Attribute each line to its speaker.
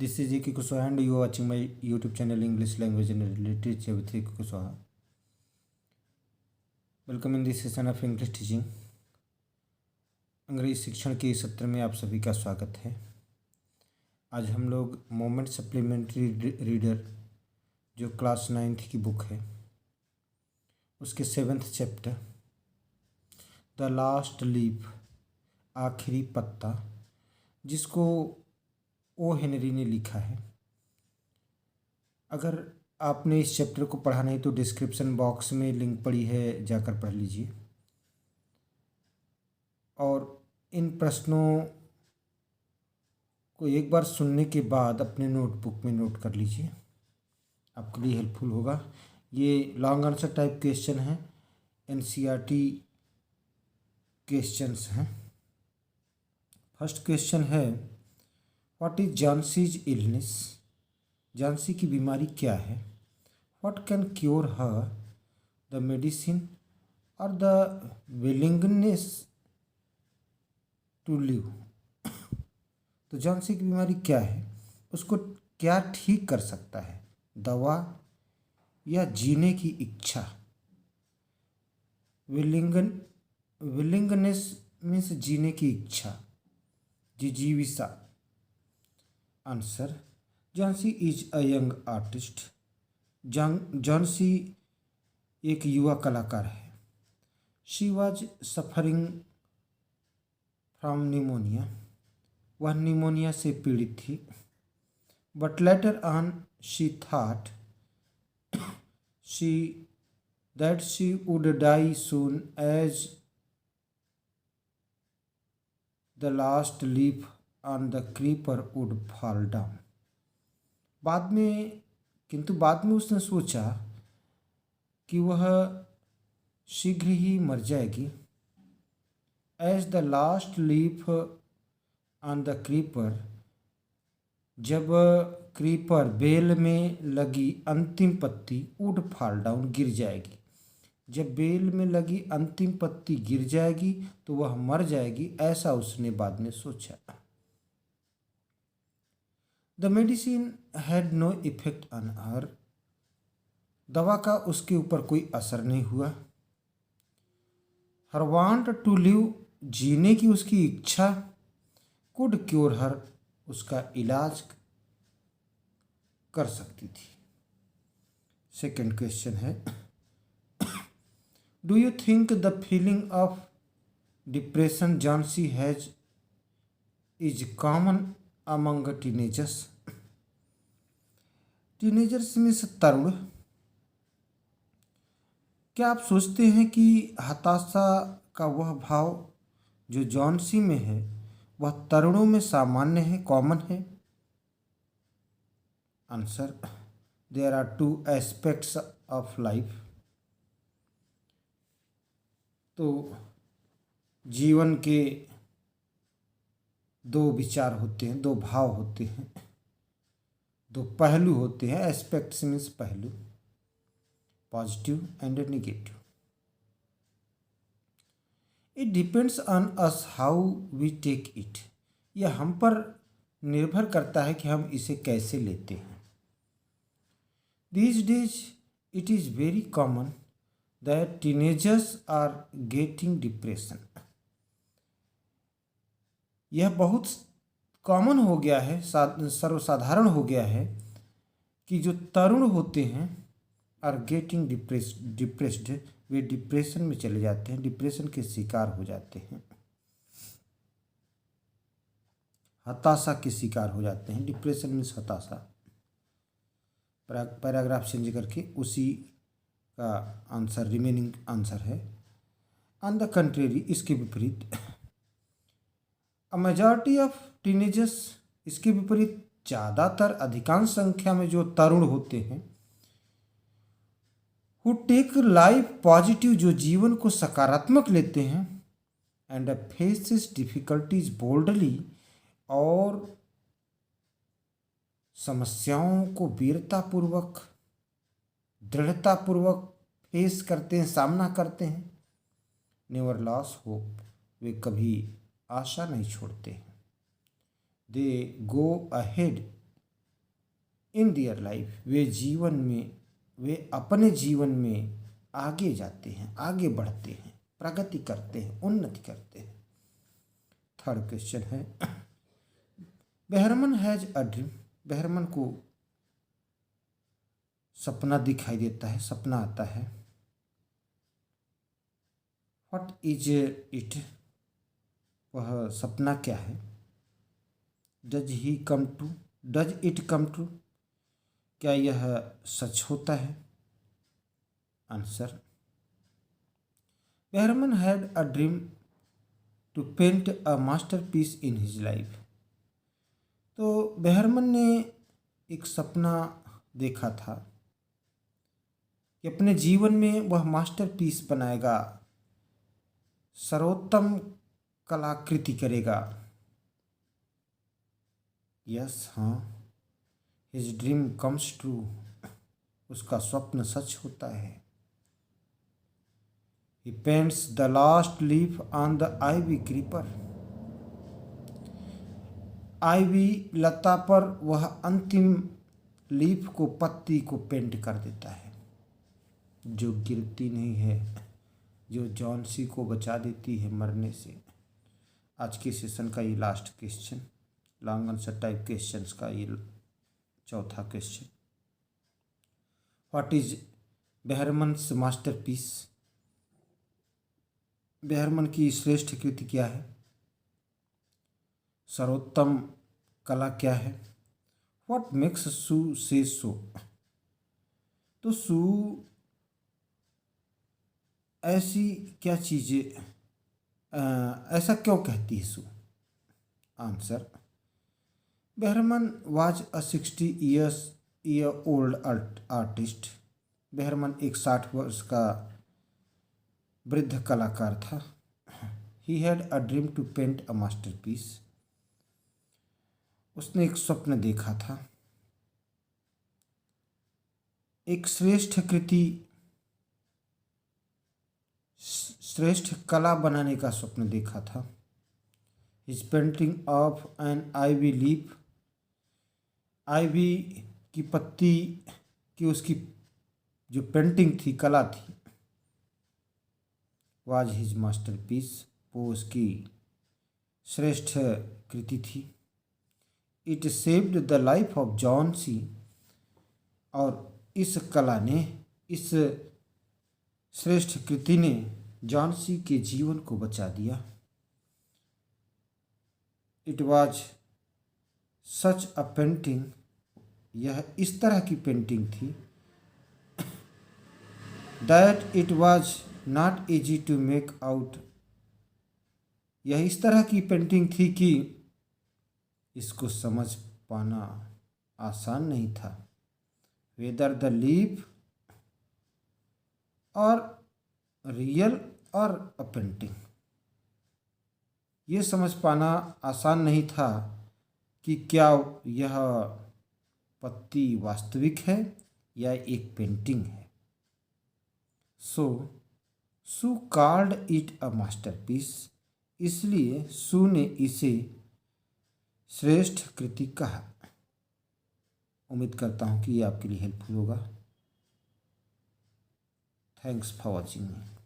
Speaker 1: This is Eki Kushwaha and you are watching my YouTube channel English Language and Literature with Eki Kushwaha. Welcome in this session of English teaching. अंग्रेजी शिक्षण के इस सत्र में आप सभी का स्वागत है। आज हम लोग मोमेंट सप्लीमेंट्री रीडर जो क्लास 9th की बुक है उसके 7th chapter the last leaf आखिरी पत्ता, जिसको ओ हेनरी ने लिखा है। अगर आपने इस चैप्टर को पढ़ा नहीं तो डिस्क्रिप्शन बॉक्स में लिंक पड़ी है, जाकर पढ़ लीजिए। और इन प्रश्नों को एक बार सुनने के बाद अपने नोटबुक में नोट कर लीजिए, आपके लिए हेल्पफुल होगा। ये लॉन्ग आंसर टाइप क्वेश्चन है, एनसीईआरटी क्वेश्चंस हैं। फर्स्ट क्वेश्चन है, व्हाट इज झांसीज इलनेस? झांसी की बीमारी क्या है? What can cure her? The medicine और द विलिंगनेस टू लिव। तो झांसी की बीमारी क्या है, उसको क्या ठीक कर सकता है? दवा या जीने की इच्छा? विलिंगनेस मीन्स जीने की इच्छा, जिजीविसा। Answer, Johnsy is a young artist. Johnsy एक युवा कलाकार है। She was suffering from pneumonia. वह निमोनिया से पीड़ित थी। But later on she thought that she would die soon as the last leaf on the creeper would fall down. किंतु बाद में उसने सोचा कि वह शीघ्र ही मर जाएगी। As the last leaf on the creeper, जब क्रीपर बेल में लगी अंतिम पत्ती वुड फॉल डाउन, गिर जाएगी। जब बेल में लगी अंतिम पत्ती गिर जाएगी तो वह मर जाएगी, ऐसा उसने बाद में सोचा। The medicine had no effect on her. दवा का उसके ऊपर कोई असर नहीं हुआ। हर वांट टू लिव, जीने की उसकी इच्छा, कुड क्योर हर, उसका इलाज कर सकती थी। सेकेंड क्वेश्चन है, do you think the feeling of depression Jhansi has is common among teenagers? Teenagers में से तरुण, क्या आप सोचते हैं कि हताशा का वह भाव जो झांसी में है वह तरुणों में सामान्य है, कॉमन है? Answer, there are two aspects of life. तो जीवन के दो विचार होते हैं, दो भाव होते हैं, दो पहलू होते हैं। एस्पेक्ट्स मीन्स पहलू, positive and negative. It depends on us how we take it. यह हम पर निर्भर करता है कि हम इसे कैसे लेते हैं। These days it is very common that teenagers are getting depression. यह बहुत कॉमन हो गया है, सर्वसाधारण हो गया है कि जो तरुण होते हैं आर गेटिंग डिप्रेस्ड, वे डिप्रेशन में चले जाते हैं, डिप्रेशन के शिकार हो जाते हैं, हताशा के शिकार हो जाते हैं। डिप्रेशन मीन्स हताशा। पैराग्राफ चेंज करके उसी का आंसर रिमेनिंग आंसर है। ऑन द कंट्रेरी, इसके विपरीत, अ मेजॉरिटी ऑफ टीनेजर्स, इसके विपरीत ज़्यादातर, अधिकांश संख्या में जो तरुण होते हैं, हु टेक लाइफ पॉजिटिव, जो जीवन को सकारात्मक लेते हैं, एंड फेसेस डिफिकल्टीज बोल्डली, और समस्याओं को वीरतापूर्वक, दृढ़तापूर्वक फेस करते हैं, सामना करते हैं। नेवर लॉस होप, वे कभी आशा नहीं छोड़ते हैं। दे go ahead in their life, वे अपने जीवन में आगे जाते हैं, आगे बढ़ते हैं, प्रगति करते हैं, उन्नति करते हैं। थर्ड क्वेश्चन है, Behrman has a dream. Behrman को सपना दिखाई देता है, सपना आता है। What is it? वह सपना क्या है? Does it come true? क्या यह सच होता है? Answer, Behrman had a dream to paint a masterpiece in his life. तो बेहरमन ने एक सपना देखा था कि अपने जीवन में वह मास्टरपीस बनाएगा, सर्वोत्तम कलाकृति करेगा। यस, हाँ, हिज ड्रीम कम्स ट्रू। उसका स्वप्न सच होता है। He paints the last leaf on the ivy creeper. Ivy लता पर वह अंतिम लीफ को, पत्ती को पेंट कर देता है, जो गिरती नहीं है, जो जॉनसी को बचा देती है मरने से। आज के सेशन का ये last question, long answer type questions का ये चौथा question. What is Behrman's masterpiece? Behrman की श्रेष्ठ कृति क्या है? सर्वोत्तम कला क्या है? व्हाट मेक्स सू से सो? तो सू ऐसी क्या चीज़ें, ऐसा क्यों कहती है Sue? Answer, Behrman was a 60 year old artist. Behrman एक 60 वर्ष का वृद्ध कलाकार था। He had a dream to paint a masterpiece. उसने एक स्वप्न देखा था, एक श्रेष्ठ कृति, श्रेष्ठ कला बनाने का स्वप्न देखा था। His painting of an ivy leaf, ivy की पत्ती की उसकी जो पेंटिंग थी, कला थी, वाज हिज मास्टरपीस, वो उसकी श्रेष्ठ कृति थी। It saved the life of Johnsy, और इस कला ने, इस श्रेष्ठ कृति ने जॉन सी के जीवन को बचा दिया। It was such a painting, यह इस तरह की पेंटिंग थी, that it was not easy to make out, यह इस तरह की पेंटिंग थी कि इसको समझ पाना आसान नहीं था। वेदर द लीफ और रियल और अ पेंटिंग, ये समझ पाना आसान नहीं था कि क्या यह पत्ती वास्तविक है या एक पेंटिंग है। सू कॉल्ड इट अ मास्टरपीस, इसलिए सू ने इसे श्रेष्ठ कृति कहा। उम्मीद करता हूँ कि ये आपके लिए हेल्पफुल होगा। Thanks for watching me.